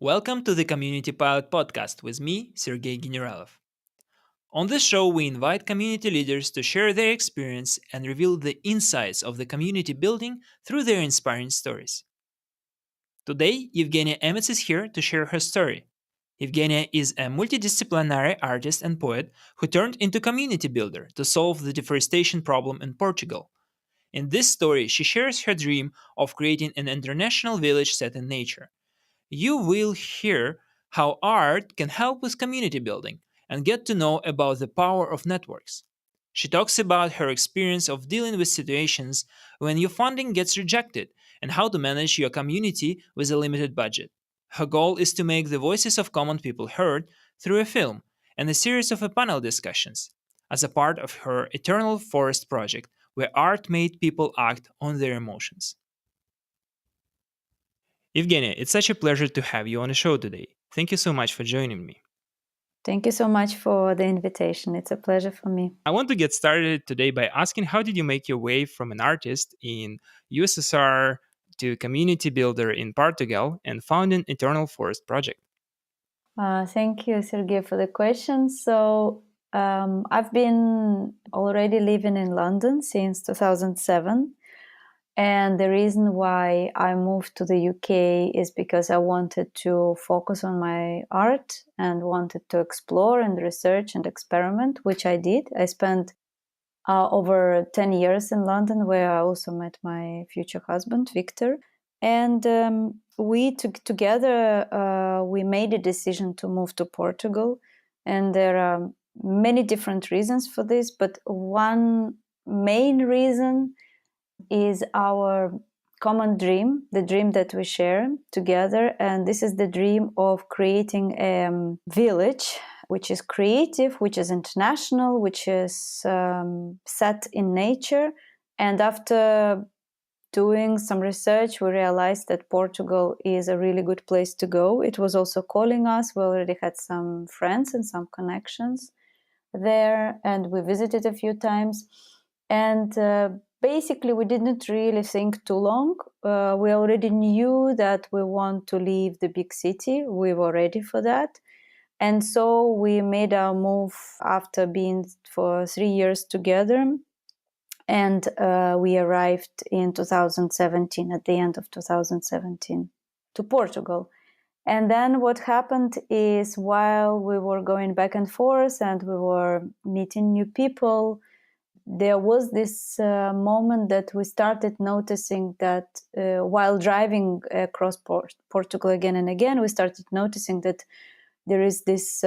Welcome to the Community Pilot Podcast with me, Sergey Generalov. On this show, we invite community leaders to share their experience and reveal the insights of the community building through their inspiring stories. Today, Evgenia Emets is here to share her story. Evgenia is a multidisciplinary artist and poet who turned into community builder to solve the deforestation problem in Portugal. In this story, she shares her dream of creating an international village set in nature. You will hear how art can help with community building and get to know about the power of networks. She talks about her experience of dealing with situations when your funding gets rejected and how to manage your community with a limited budget. Her goal is to make the voices of common people heard through a film and a series of panel discussions as a part of her Eternal Forest project, where art made people act on their emotions. Evgenia, it's such a pleasure to have you on the show today. Thank you so much for joining me. Thank you so much for the invitation. It's a pleasure for me. I want to get started today by asking how did you make your way from an artist in USSR to community builder in Portugal and founding Eternal Forest Project? Thank you, Sergey, for the question. I've been already living in London since 2007. And the reason why I moved to the UK is because I wanted to focus on my art and wanted to explore and research and experiment, which I did. I spent over 10 years in London, where I also met my future husband, Victor. And we took together, we made a decision to move to Portugal. And there are many different reasons for this, but one main reason is our common dream, the dream that we share together. And this is the dream of creating a village which is creative, which is international, which is set in nature. And after doing some research, we realized that Portugal is a really good place to go. It was also calling us. We already had some friends and some connections there, and we visited a few times. And basically, we didn't really think too long. We already knew that we want to leave the big city. We were ready for that. And so we made our move after being for 3 years together. And we arrived in 2017, at the end of 2017, to Portugal. And then what happened is, while we were going back and forth and we were meeting new people, there was this moment that we started noticing that while driving across Portugal again and again, we started noticing that there is this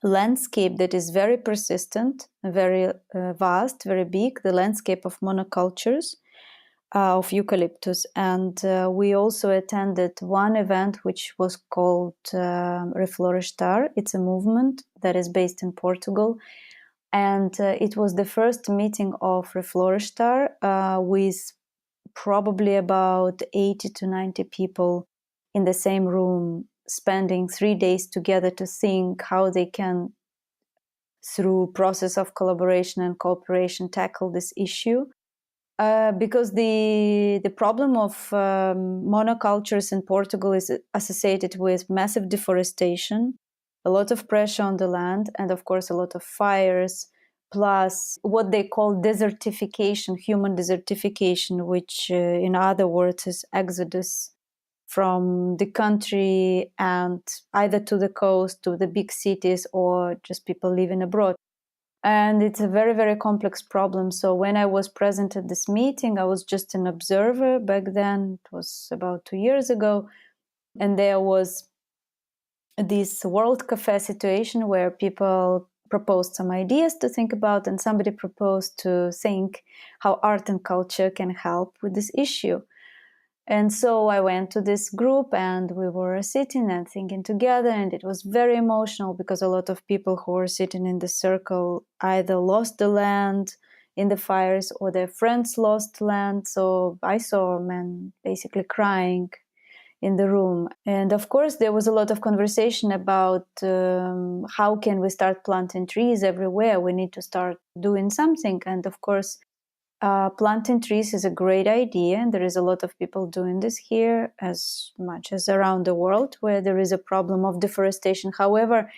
landscape that is very persistent, very vast, very big, the landscape of monocultures, of eucalyptus. And we also attended one event which was called Reflorestar. It's a movement that is based in Portugal. And it was the first meeting of Reflorestar with probably about 80 to 90 people in the same room, spending 3 days together to think how they can, through process of collaboration and cooperation, tackle this issue. Because the problem of monocultures in Portugal is associated with massive deforestation, a lot of pressure on the land, and of course a lot of fires, plus what they call desertification, human desertification, which in other words is exodus from the country and either to the coast, to the big cities, or just people living abroad. And it's a very, very complex problem. So when I was present at this meeting, I was just an observer back then. It was about 2 years ago. And there was this World Cafe situation where people proposed some ideas to think about, and somebody proposed to think how art and culture can help with this issue. And so I went to this group and we were sitting and thinking together, and it was very emotional because a lot of people who were sitting in the circle either lost the land in the fires or their friends lost land. So I saw men basically crying in the room. And of course, there was a lot of conversation about how can we start planting trees everywhere? We need to start doing something. And of course, planting trees is a great idea, and there is a lot of people doing this here as much as around the world where there is a problem of deforestation. However,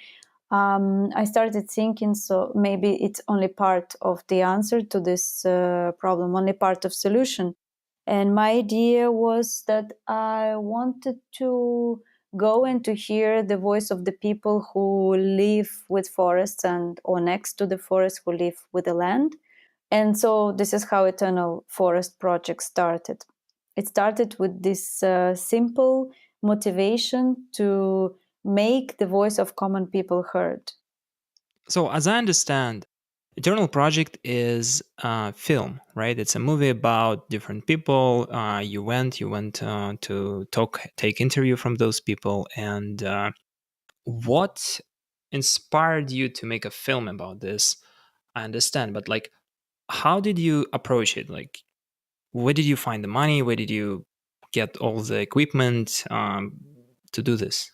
I started thinking, so maybe it's only part of the answer to this problem, only part of solution. And my idea was that I wanted to go and to hear the voice of the people who live with forests and or next to the forest, who live with the land. And so this is how Eternal Forest Project started. It started with this simple motivation to make the voice of common people heard. So, as I understand, Eternal Project is a film, right? It's a movie about different people. You went to take interview from those people, and what inspired you to make a film about this? I understand, but like, how did you approach it? Like, where did you find the money? Where did you get all the equipment to do this?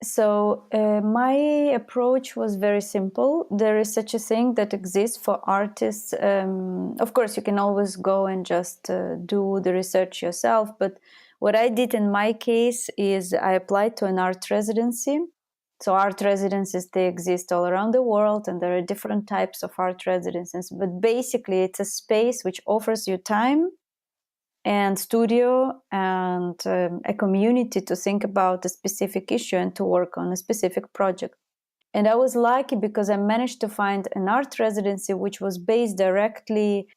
So, my approach was very simple. There is such a thing that exists for artists. Of course, you can always go and just do the research yourself. But what I did in my case is I applied to an art residency. So, art residencies, they exist all around the world, and there are different types of art residencies. But basically, it's a space which offers you time and studio and a community to think about a specific issue and to work on a specific project. And I was lucky because I managed to find an art residency which was based directly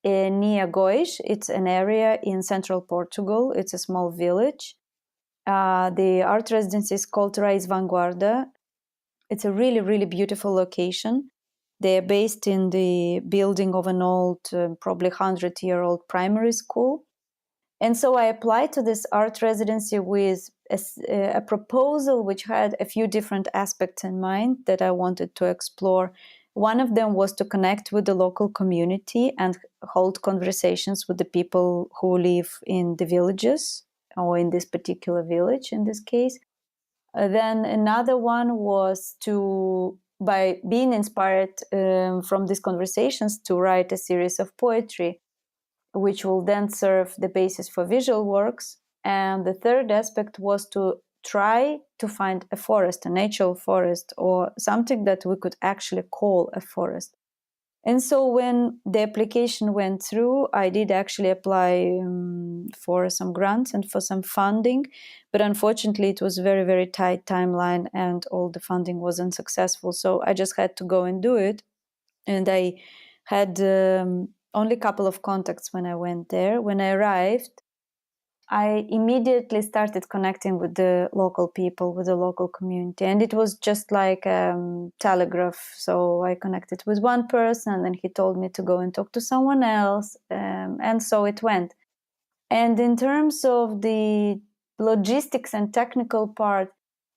near Goiás. It's an area in central Portugal. It's a small village. The art residency is called Raiz Vanguarda. It's a really, really beautiful location. They are based in the building of an old, probably 100-year-old primary school. And so I applied to this art residency with a proposal which had a few different aspects in mind that I wanted to explore. One of them was to connect with the local community and hold conversations with the people who live in the villages, or in this particular village in this case. Then another one was to, by being inspired from these conversations, to write a series of poetry which will then serve the basis for visual works. And the third aspect was to try to find a forest, a natural forest, or something that we could actually call a forest. And so when the application went through, I did actually apply for some grants and for some funding. But unfortunately, it was very, very tight timeline and all the funding was unsuccessful. So I just had to go and do it. And I had only a couple of contacts when I went there. When I arrived, I immediately started connecting with the local people, with the local community. And it was just like telegraph. So I connected with one person, and then he told me to go and talk to someone else. And so it went. And in terms of the logistics and technical part,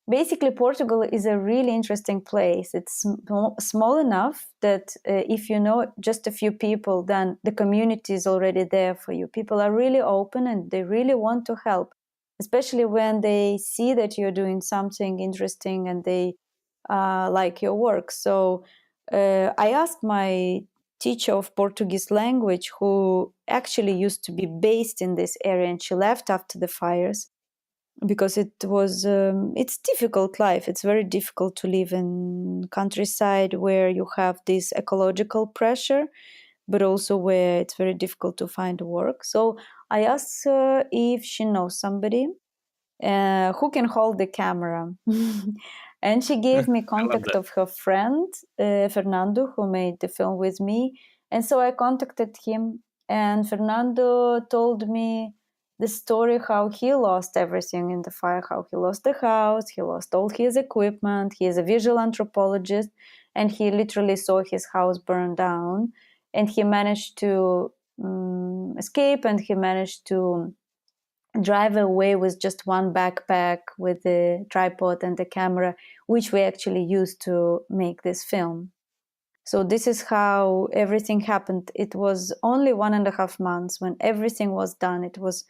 basically Portugal is a really interesting place. It's small enough that if you know just a few people, then the community is already there for you. People are really open and they really want to help, especially when they see that you're doing something interesting and they like your work. So I asked my teacher of Portuguese language, who actually used to be based in this area, and she left after the fires because it's difficult life. It's very difficult to live in countryside where you have this ecological pressure, but also where it's very difficult to find work. So I asked her if she knows somebody who can hold the camera. And she gave me I love contact that. of her friend, Fernando, who made the film with me. And so I contacted him, and Fernando told me the story how he lost everything in the fire, how he lost the house, he lost all his equipment. He is a visual anthropologist, and he literally saw his house burn down. And he managed to escape, and he managed to drive away with just one backpack with the tripod and the camera, which we actually used to make this film. So this is how everything happened. It was only 1.5 months when everything was done. It was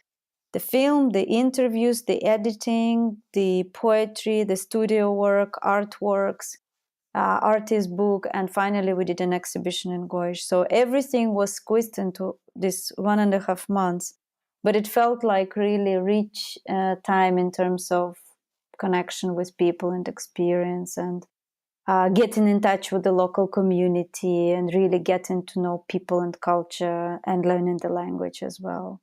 the film, the interviews, the editing, the poetry, the studio work, artworks. artist book, and finally we did an exhibition in Goish. So everything was squeezed into this 1.5 months, but it felt like really rich time in terms of connection with people and experience, and getting in touch with the local community and really getting to know people and culture and learning the language as well.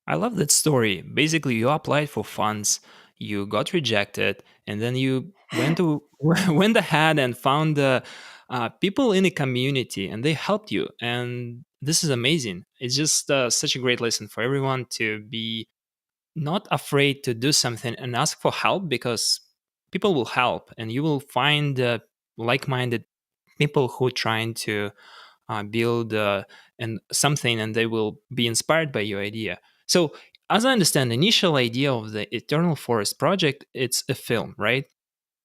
I love that story. Basically, you applied for funds, you got rejected, and then you went to went ahead and found people in the community, and they helped you. And this is amazing. It's just such a great lesson for everyone to be not afraid to do something and ask for help, because people will help, and you will find like-minded people who are trying to build and something, and they will be inspired by your idea. So as I understand, the initial idea of the Eternal Forest project, it's a film, right?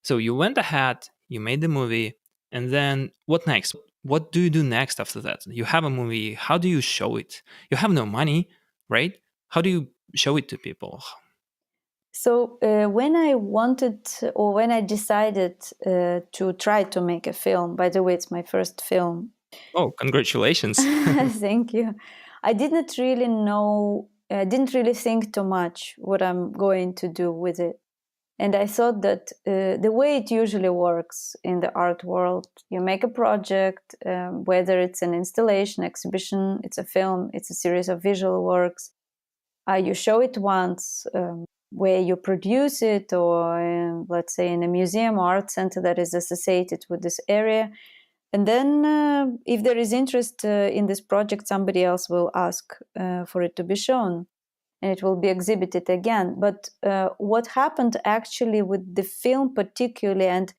So you went ahead, you made the movie, and then what next? What do you do next after that? You have a movie, how do you show it? You have no money, right? How do you show it to people? So when I wanted, or when I decided to try to make a film, by the way, it's my first film. Oh, congratulations. Thank you. I didn't really know, I didn't really think too much what I'm going to do with it. And I thought that the way it usually works in the art world, you make a project, whether it's an installation, exhibition, it's a film, it's a series of visual works. You show it once, where you produce it, or let's say in a museum or art center that is associated with this area. And then, if there is interest in this project, somebody else will ask for it to be shown, and it will be exhibited again. But what happened actually with the film, particularly, and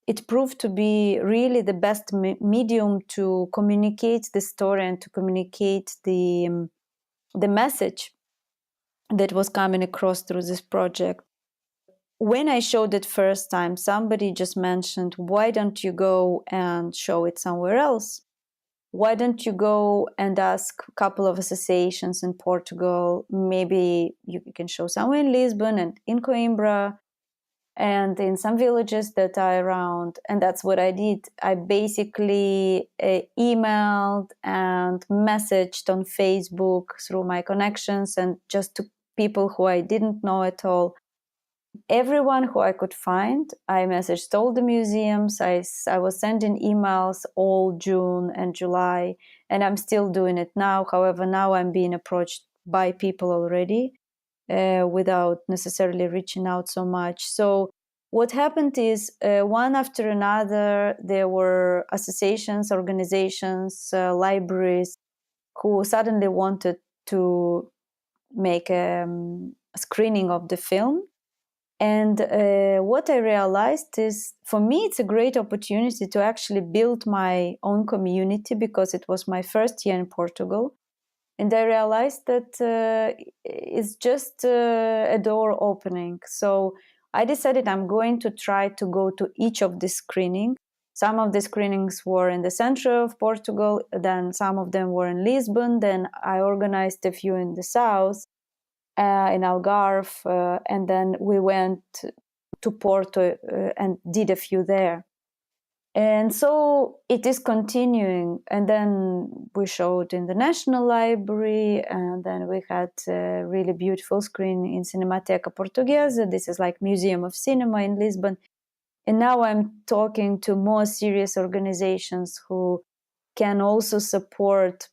it proved to be really the best medium to communicate the story and to communicate the message that was coming across through this project. When I showed it first time, somebody just mentioned, why don't you go and show it somewhere else? Why don't you go and ask a couple of associations in Portugal? Maybe you can show somewhere in Lisbon and in Coimbra and in some villages that are around. And that's what I did. I basically emailed and messaged on Facebook through my connections, and just to people who I didn't know at all. Everyone who I could find, I messaged all the museums. I was sending emails all June and July, and I'm still doing it now. However, now I'm being approached by people already without necessarily reaching out so much. So what happened is, one after another, there were associations, organizations, libraries who suddenly wanted to make a screening of the film. And what I realized is, for me, it's a great opportunity to actually build my own community, because it was my first year in Portugal. And I realized that it's just a door opening. So I decided I'm going to try to go to each of the screenings. Some of the screenings were in the center of Portugal, then some of them were in Lisbon, then I organized a few in the south, in Algarve, and then we went to Porto and did a few there. And so it is continuing. And then we showed in the National Library, and then we had a really beautiful screen in Cinemateca Portuguesa. This is like Museum of Cinema in Lisbon. And now I'm talking to more serious organizations who can also support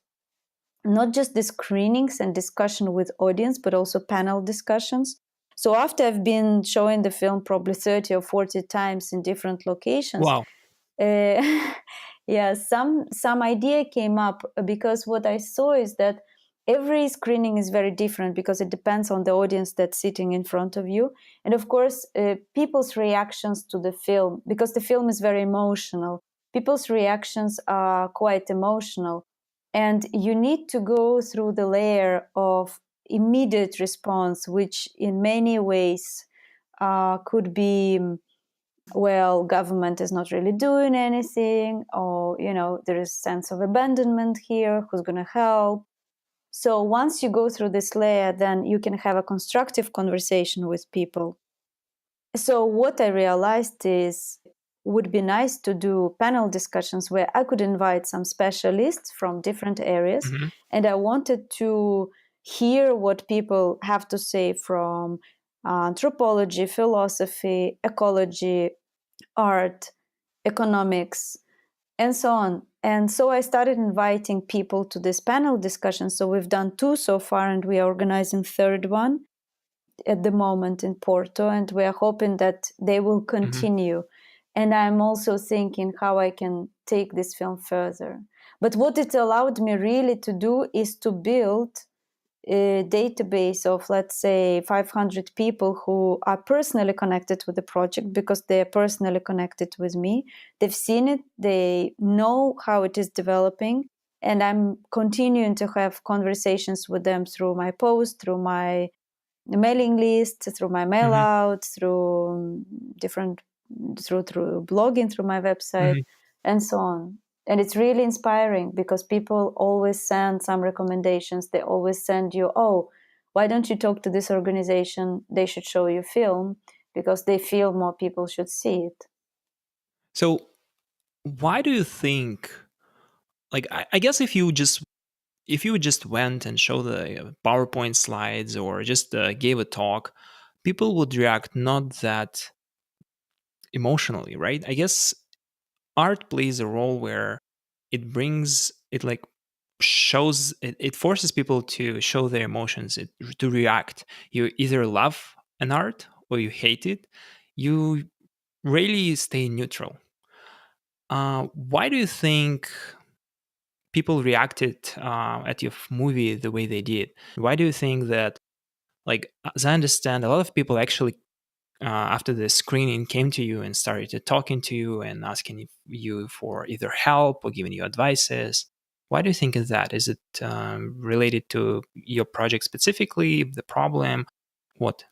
not just the screenings and discussion with audience, but also panel discussions. So after I've been showing the film probably 30 or 40 times in different locations, Wow. yeah, some idea came up, because what I saw is that every screening is very different, because it depends on the audience that's sitting in front of you, and of course people's reactions to the film, because the film is very emotional. People's reactions are quite emotional, and you need to go through the layer of immediate response, which in many ways could be, well, government is not really doing anything, or there is sense of abandonment here, who's going to help. So once you go through this layer, then you can have a constructive conversation with people. So what I realized is, would be nice to do panel discussions where I could invite some specialists from different areas. Hmm. And I wanted to hear what people have to say from anthropology, philosophy, ecology, art, economics, and so on. And so I started inviting people to this panel discussion. So we've done 2 so far, and we are organizing third one at the moment in Porto, and we are hoping that they will Hmm. continue. And I'm also thinking how I can take this film further. But what it allowed me really to do is to build a database of, let's say, 500 people who are personally connected with the project because they are personally connected with me. They've seen it, they know how it is developing, and I'm continuing to have conversations with them through my post, through my mailing list, through my mail Hmm. out, through different, through blogging, through my website, Hmm. and so on. And it's really inspiring because people always send some recommendations. They always send you, oh, why don't you talk to this organization? They should show you film because they feel more people should see it. So, why do you think? Like, I guess if you just went and showed the PowerPoint slides or just gave a talk, people would react not that emotionally, right? I guess art plays a role where it like shows it forces people to show their emotions, to react. You either love an art or you hate it. You rarely stay neutral. Why do you think people reacted at your movie the way they did? Why do you think that, like, as I understand, a lot of people actually after the screening came to you and started talking to you and asking you for either help or giving you advices? Why do you think is that? Is it related to your project specifically, the problem? What?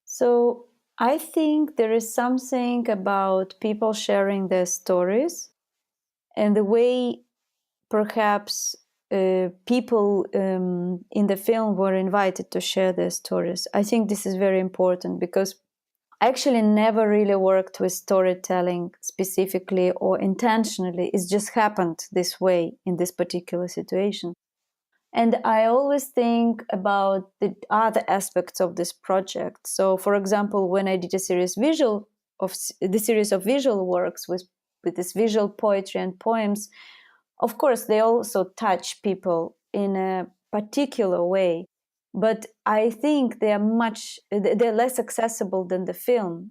So I think there is something about people sharing their stories and the way perhaps people in the film were invited to share their stories. I think this is very important because I actually never really worked with storytelling specifically or intentionally. It's just happened this way in this particular situation. And I always think about the other aspects of this project. So, for example, when I did the series of visual works with this visual poetry and poems, of course, they also touch people in a particular way, but I think they're less accessible than the film.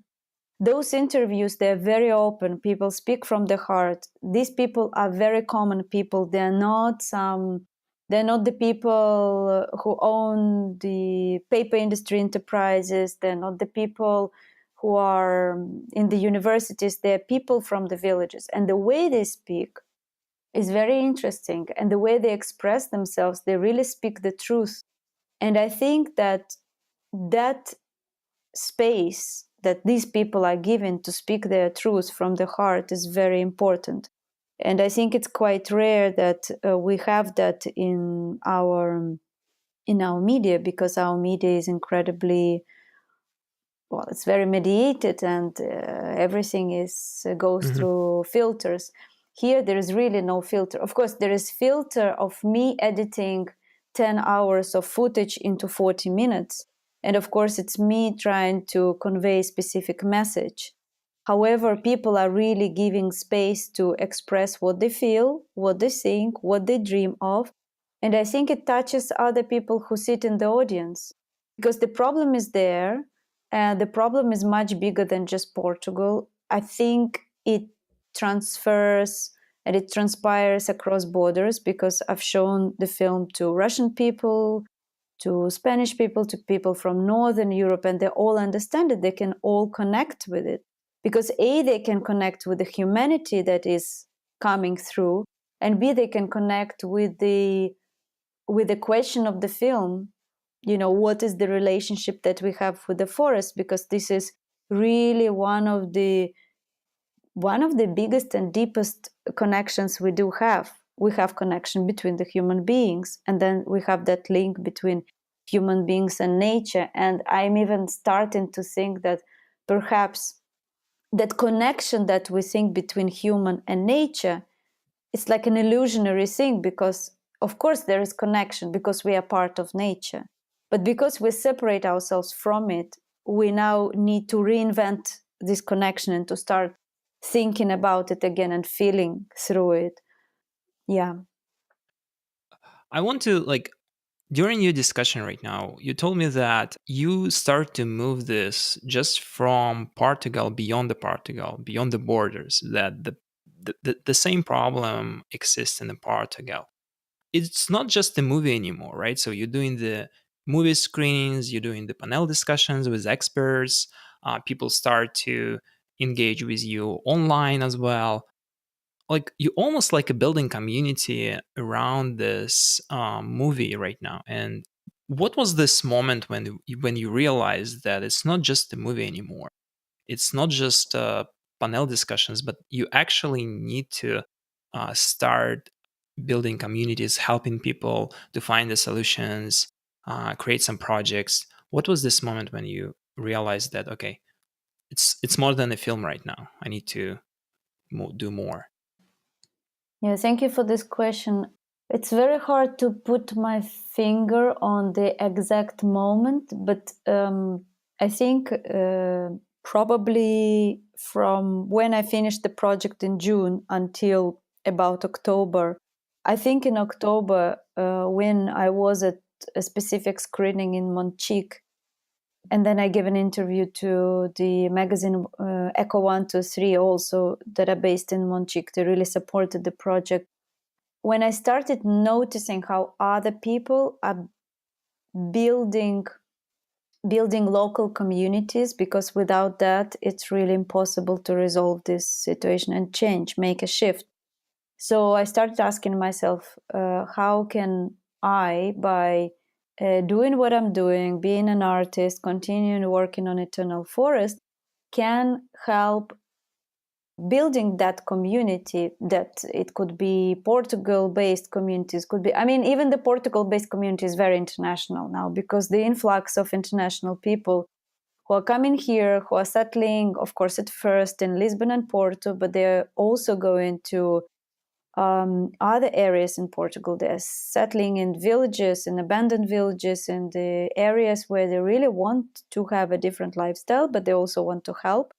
Those interviews, they're very open. People speak from the heart. These people are very common people. They're not the people who own the paper industry enterprises. They're not the people who are in the universities. They're people from the villages. And the way they speak is very interesting. And the way they express themselves, they really speak the truth. And I think that space that these people are given to speak their truth from the heart is very important. And I think it's quite rare that we have that in our media because our media is incredibly well, it's very mediated and everything is goes Hmm. through filters. Here there is really no filter. Of course there is filter of me editing 10 hours of footage into 40 minutes, and of course it's me trying to convey a specific message. However, people are really giving space to express what they feel, what they think, what they dream of, and I think it touches other people who sit in the audience because the problem is there. The problem is much bigger than just Portugal. I think it transfers and it transpires across borders because I've shown the film to Russian people, to Spanish people, to people from Northern Europe, and they all understand it. They can all connect with it because A, they can connect with the humanity that is coming through, and B, they can connect with the question of the film. What is the relationship that we have with the forest, because this is really one of the biggest and deepest connections we have connection between the human beings, and then we have that link between human beings and nature. And I'm even starting to think that perhaps that connection that we think between human and nature, it's like an illusionary thing, because of course there is connection because we are part of nature. But because we separate ourselves from it, we now need to reinvent this connection and to start thinking about it again and feeling through it. Yeah. I want to during your discussion right now, you told me that you start to move this just from Portugal, beyond the borders, that the same problem exists in the Portugal. It's not just the movie anymore, right? So you're doing the movie screenings, you're doing the panel discussions with experts. People start to engage with you online as well. Like you almost like a building community around this movie right now. And what was this moment when you realized that it's not just a movie anymore? It's not just panel discussions, but you actually need to start building communities, helping people to find the solutions, create some projects. What was this moment when you realized that okay, it's more than a film right now? I need to do more. Yeah, thank you for this question. It's very hard to put my finger on the exact moment, but I think probably from when I finished the project in June until about October. I think in October, when I was at a specific screening in Montjuic, and then I gave an interview to the magazine Echo 123, also that are based in Montjuic. They really supported the project. When I started noticing how other people are building local communities, because without that it's really impossible to resolve this situation and make a shift. So I started asking myself, how can I, by doing what I'm doing, being an artist, continuing working on Eternal Forest, can help building that community. That it could be Portugal based communities, could be, I mean, even the Portugal based community is very international now, because the influx of international people who are coming here, who are settling, of course, at first in Lisbon and Porto, but they're also going to other areas in Portugal. They're settling in villages, in abandoned villages, in the areas where they really want to have a different lifestyle, but they also want to help.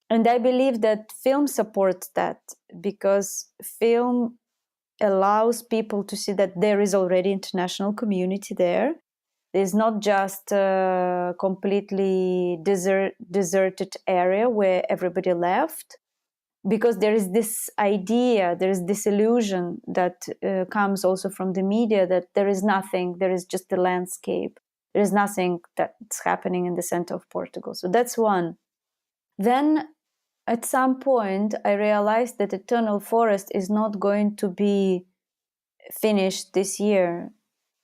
And I believe that film supports that, because film allows people to see that there is already international community there. There's not just a completely deserted area where everybody left, because there is this idea, there is this illusion that comes also from the media, that there is nothing, there is just the landscape. There is nothing that's happening in the center of Portugal. So that's one. Then at some point, I realized that Eternal Forest is not going to be finished this year.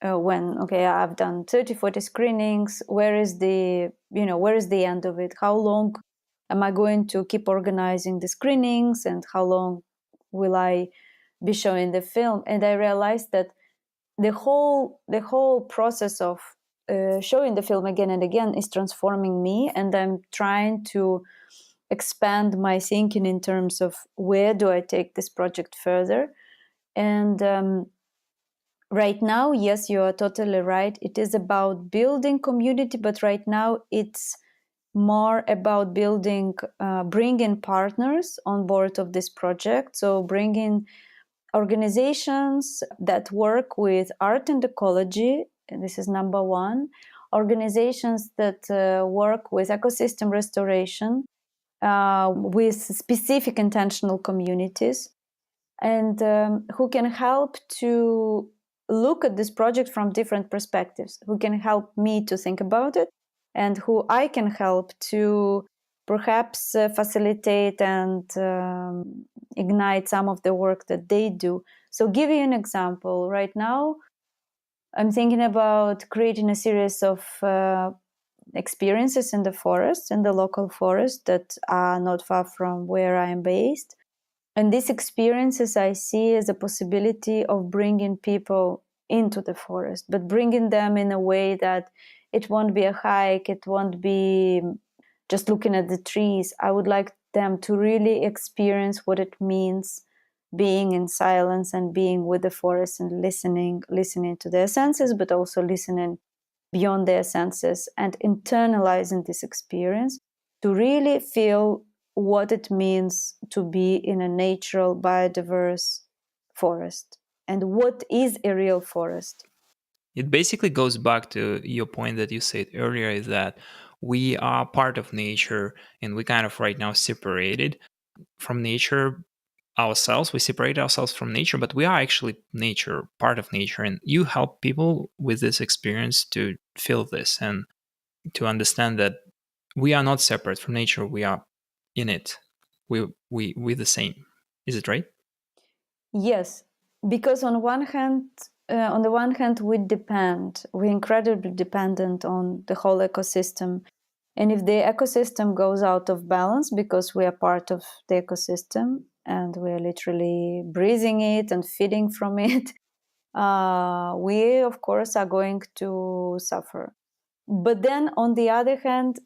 When, okay, I've done 30-40 screenings, where is the end of it? How long am I going to keep organizing the screenings, and how long will I be showing the film? And I realized that the whole process of showing the film again and again is transforming me, and I'm trying to expand my thinking in terms of where do I take this project further. And right now, yes, you are totally right. It is about building community, but right now it's more about bringing partners on board of this project. So bringing organizations that work with art and ecology. And this is number one. Organizations that work with ecosystem restoration, with specific intentional communities, and who can help to look at this project from different perspectives, who can help me to think about it, and who I can help to perhaps facilitate and ignite some of the work that they do. So give you an example. Right now, I'm thinking about creating a series of experiences in the forest, in the local forest that are not far from where I am based. And these experiences I see as a possibility of bringing people into the forest, but bringing them in a way that it won't be a hike, it won't be just looking at the trees. I would like them to really experience what it means being in silence and being with the forest and listening to their senses, but also listening beyond their senses and internalizing this experience to really feel what it means to be in a natural, biodiverse forest and what is a real forest. It basically goes back to your point that you said earlier, is that we are part of nature and we kind of right now separated from nature ourselves. We separate ourselves from nature, but we are actually nature, part of nature. And you help people with this experience to feel this and to understand that we are not separate from nature. We are in it. We the same. Is it right? Yes, because on the one hand, we're incredibly dependent on the whole ecosystem. And if the ecosystem goes out of balance because we are part of the ecosystem and we are literally breathing it and feeding from it, we of course are going to suffer. But then on the other hand,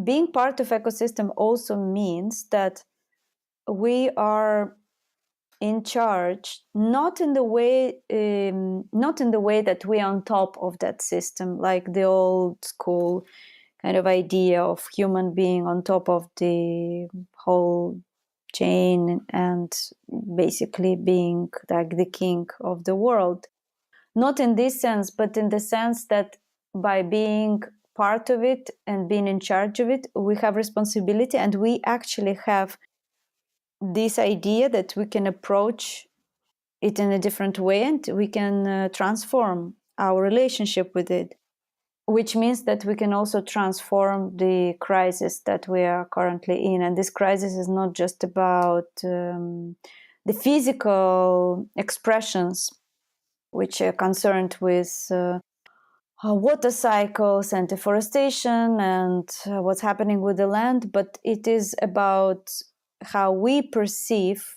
being part of ecosystem also means that we are in charge, not in the way that we are on top of that system, like the old school kind of idea of human being on top of the whole chain and basically being like the king of the world. Not in this sense, but in the sense that by being part of it and being in charge of it, we have responsibility and we actually have this idea that we can approach it in a different way and we can transform our relationship with it, which means that we can also transform the crisis that we are currently in. And this crisis is not just about the physical expressions, which are concerned with water cycles and deforestation and what's happening with the land, but it is about how we perceive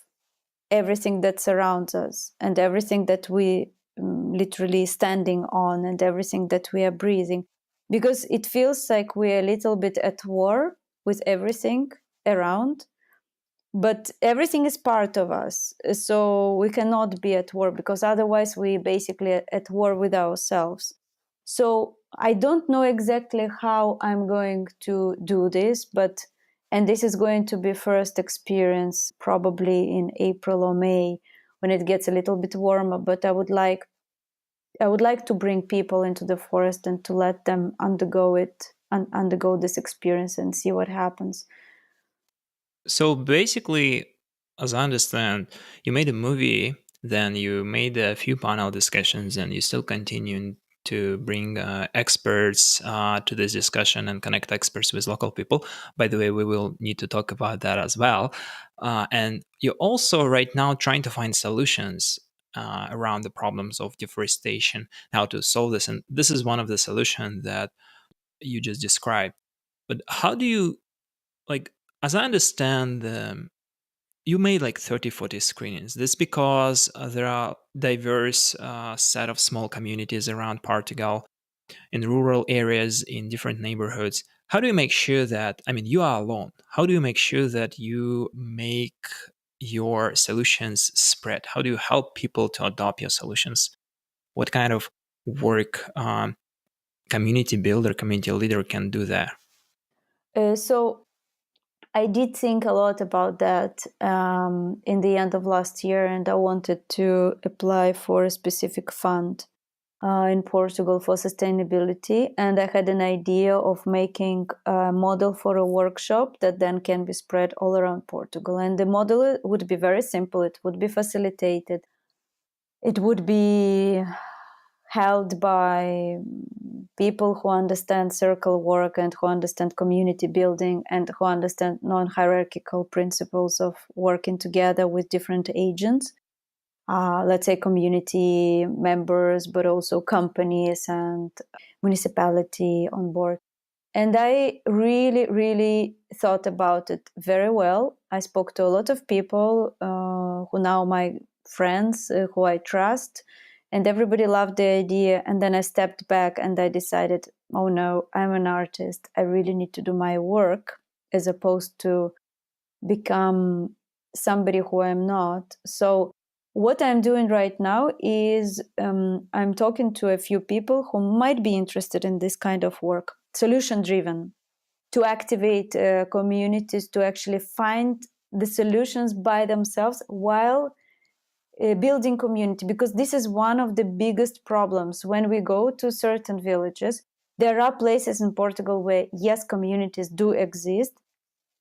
everything that surrounds us and everything that we literally standing on and everything that we are breathing, because it feels like we're a little bit at war with everything around, but everything is part of us, so we cannot be at war because otherwise we basically at war with ourselves. So I don't know exactly how I'm going to do this, but and this is going to be first experience probably in April or May when it gets a little bit warmer, but I would like to bring people into the forest and to let them undergo this experience and see what happens. So basically, as I understand, you made a movie, then you made a few panel discussions, and you still continue to bring experts to this discussion and connect experts with local people. By the way, we will need to talk about that as well. And you're also right now trying to find solutions around the problems of deforestation, how to solve this. And this is one of the solutions that you just described. But how do you, like, as I understand, you made like 30, 40 screenings. This because there are diverse set of small communities around Portugal in rural areas in different neighborhoods. How do you make sure that, I mean, you are alone. How do you make sure that you make your solutions spread? How do you help people to adopt your solutions? What kind of work community builder, community leader can do there? So I did think a lot about that in the end of last year, and I wanted to apply for a specific fund in Portugal for sustainability. And I had an idea of making a model for a workshop that then can be spread all around Portugal. And the model would be very simple, it would be facilitated, it would be held by people who understand circle work and who understand community building and who understand non-hierarchical principles of working together with different agents, let's say community members, but also companies and municipality on board. And I really, really thought about it very well. I spoke to a lot of people who now my friends, who I trust, and everybody loved the idea. And then I stepped back and I decided, oh no, I'm an artist. I really need to do my work as opposed to become somebody who I'm not. So what I'm doing right now is I'm talking to a few people who might be interested in this kind of work, solution driven, to activate communities to actually find the solutions by themselves while building community, because this is one of the biggest problems when we go to certain villages. There are places in Portugal where, yes, communities do exist,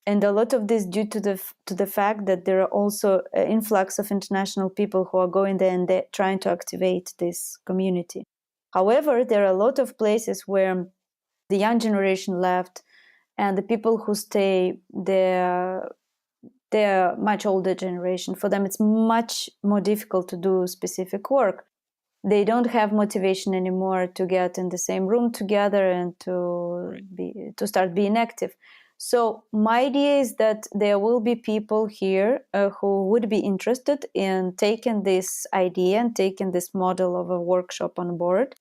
and a lot of this due to the fact that there are also an influx of international people who are going there and they're trying to activate this community. However, there are a lot of places where the young generation left, and the people who stay, they're much older generation. For them, it's much more difficult to do specific work. They don't have motivation anymore to get in the same room together and to start being active. So my idea is that there will be people here who would be interested in taking this idea and taking this model of a workshop on board,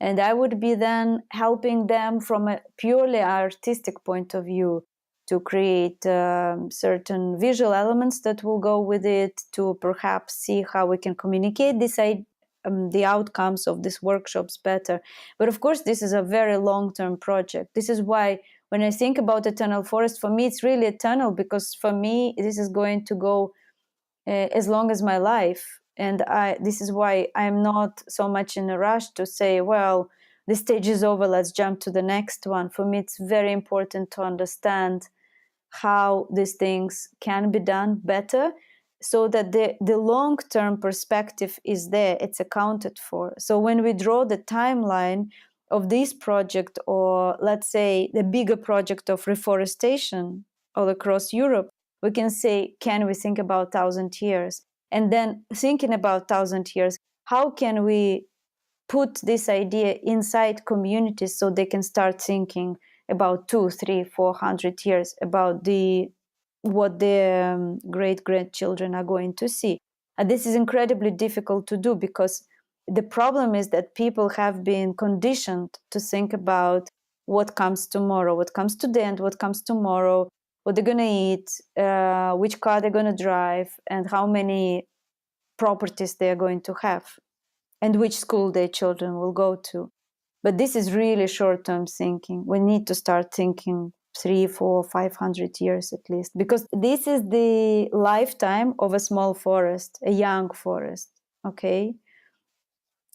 and I would be then helping them from a purely artistic point of view to create certain visual elements that will go with it, to perhaps see how we can communicate the outcomes of these workshops better. But of course, this is a very long-term project. This is why when I think about eternal forest, for me, it's really eternal, because for me, this is going to go as long as my life. And this is why I'm not so much in a rush to say, well, this stage is over, let's jump to the next one. For me, it's very important to understand how these things can be done better, so that the long-term perspective is there, it's accounted for. So when we draw the timeline of this project, or let's say the bigger project of reforestation all across Europe, we can say, can we think about 1,000 years? And then thinking about 1,000 years, how can we put this idea inside communities so they can start thinking about 2, 3, 400 years about what their great grandchildren are going to see. And this is incredibly difficult to do, because the problem is that people have been conditioned to think about what comes tomorrow, what comes today and what comes tomorrow, what they're going to eat, which car they're going to drive, and how many properties they are going to have, and which school their children will go to. But this is really short-term thinking. We need to start thinking 3, 4, 500 years at least, because this is the lifetime of a small forest, a young forest. Okay.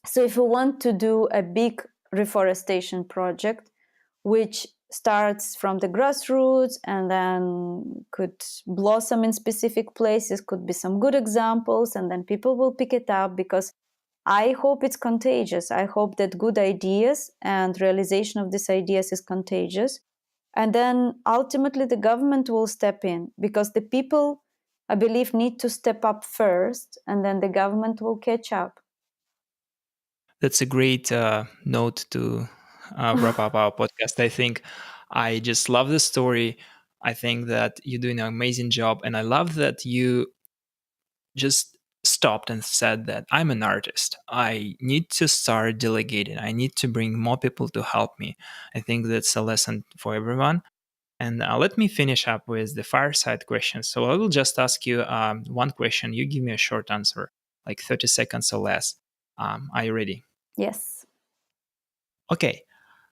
So if we want to do a big reforestation project, which starts from the grassroots and then could blossom in specific places, could be some good examples, and then people will pick it up, because I hope it's contagious. I hope that good ideas and realization of these ideas is contagious. And then ultimately the government will step in, because the people, I believe, need to step up first, and then the government will catch up. That's a great note to wrap up our podcast. I think I just love the story. I think that you're doing an amazing job. And I love that you just stopped and said that I'm an artist. I need to start delegating. I need to bring more people to help me. I think that's a lesson for everyone. And let me finish up with the fireside question. So I will just ask you one question. You give me a short answer, like 30 seconds or less. Are you ready? Yes. Okay.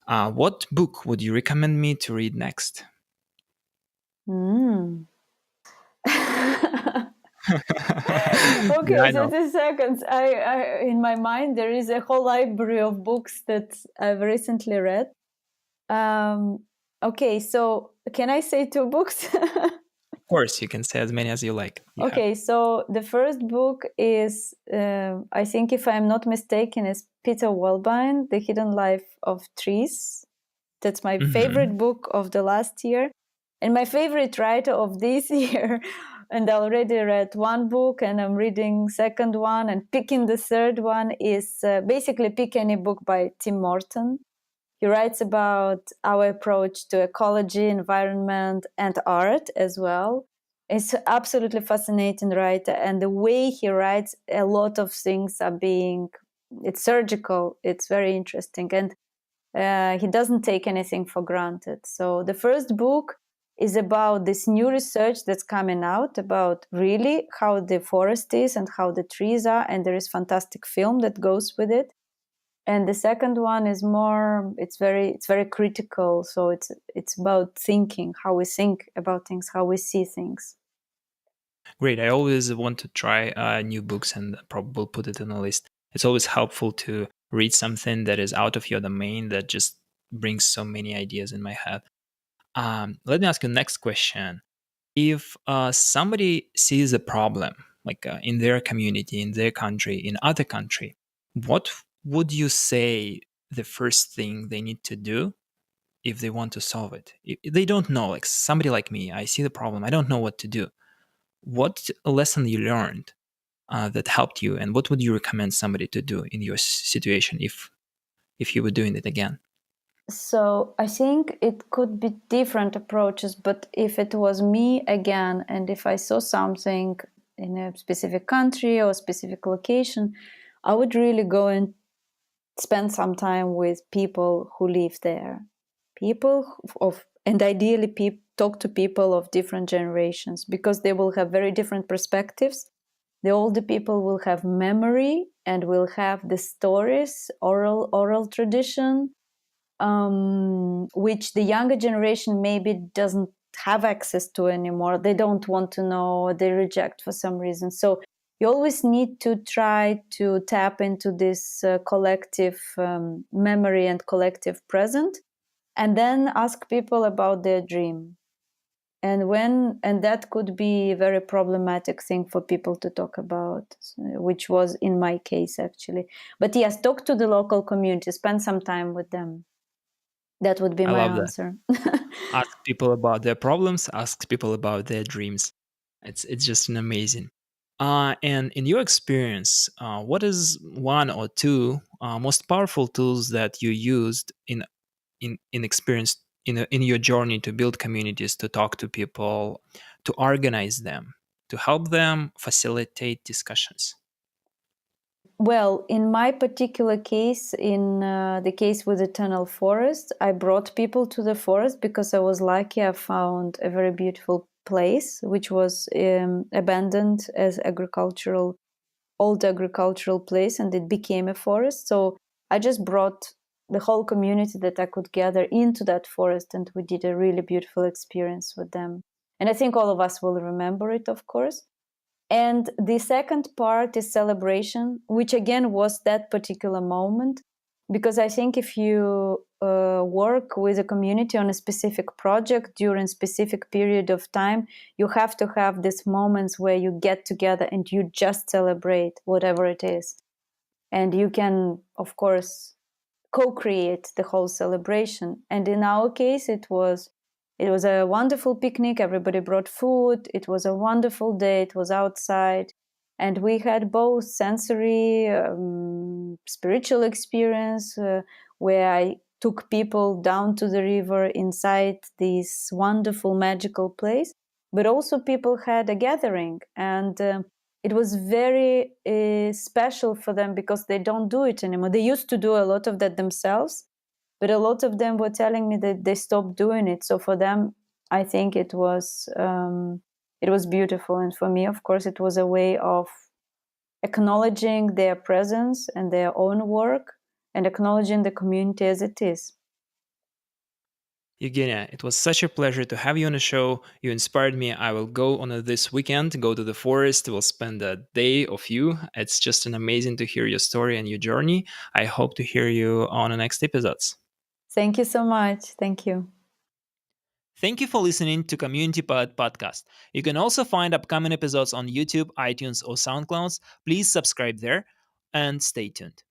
What book would you recommend me to read next? Mm. Yeah, Okay, I know. 30 seconds. In my mind, there is a whole library of books that I've recently read. Um, okay, so can I say 2 books? Of course, you can say as many as you like. You have. Okay, so the first book is, I think, if I'm not mistaken, is Peter Wolbein, The Hidden Life of Trees. That's my Hmm. favorite book of the last year, and my favorite writer of this year. And I already read one book, and I'm reading second one, and picking the third one is basically pick any book by Tim Morton. He writes about our approach to ecology, environment, and art as well. It's absolutely fascinating writer, and the way he writes, a lot of things are being, it's surgical. It's very interesting, and he doesn't take anything for granted. So the first book is about this new research that's coming out about really how the forest is and how the trees are, and there is fantastic film that goes with it. And the second one is more, it's very critical, so it's about thinking, how we think about things, how we see things. Great. I always want to try new books and probably put it on a list. It's always helpful to read something that is out of your domain that just brings so many ideas in my head. Let me ask you the next question. If somebody sees a problem, like in their community, in their country, in other country, what would you say the first thing they need to do if they want to solve it? If they don't know, like somebody like me, I see the problem, I don't know what to do. What lesson you learned that helped you, and what would you recommend somebody to do in your situation if you were doing it again? So I think it could be different approaches, but if it was me again, and if I saw something in a specific country or specific location, I would really go and spend some time with people who live there, people of, and ideally talk to people of different generations, because they will have very different perspectives. The older people will have memory and will have the stories, oral tradition, which the younger generation maybe doesn't have access to anymore. They don't want to know, they reject for some reason. So you always need to try to tap into this collective memory and collective present, and then ask people about their dream. And that could be a very problematic thing for people to talk about, which was in my case actually. But yes, talk to the local community, spend some time with them. That would be I my love that. answer. Ask people about their problems, ask people about their dreams. It's just an amazing. And in your experience, what is one or two most powerful tools that you used in experience in your journey to build communities, to talk to people, to organize them, to help them facilitate discussions? Well, in my particular case, in the case with eternal forest, I brought people to the forest because I was lucky. I found a very beautiful place which was abandoned as old agricultural place, and it became a forest. So I just brought the whole community that I could gather into that forest, and we did a really beautiful experience with them. And I think all of us will remember it, of course. And the second part is celebration, which again was that particular moment. Because I think if you work with a community on a specific project during a specific period of time, you have to have these moments where you get together and you just celebrate whatever it is. And you can, of course, co-create the whole celebration. And in our case, it was a wonderful picnic. Everybody brought food. It was a wonderful day. It was outside, and we had both sensory, spiritual experience, where I took people down to the river inside this wonderful magical place, but also people had a gathering, and it was very special for them because they don't do it anymore. They used to do a lot of that themselves, but a lot of them were telling me that they stopped doing it. So for them, I think it was beautiful, and for me, of course, it was a way of acknowledging their presence and their own work, and acknowledging the community as it is. Evgenia, it was such a pleasure to have you on the show. You inspired me. I will go on this weekend, go to the forest. We'll spend a day of you. It's just an amazing to hear your story and your journey. I hope to hear you on the next episodes. Thank you so much. Thank you. Thank you for listening to Community Pod Podcast. You can also find upcoming episodes on YouTube, iTunes, or SoundCloud. Please subscribe there and stay tuned.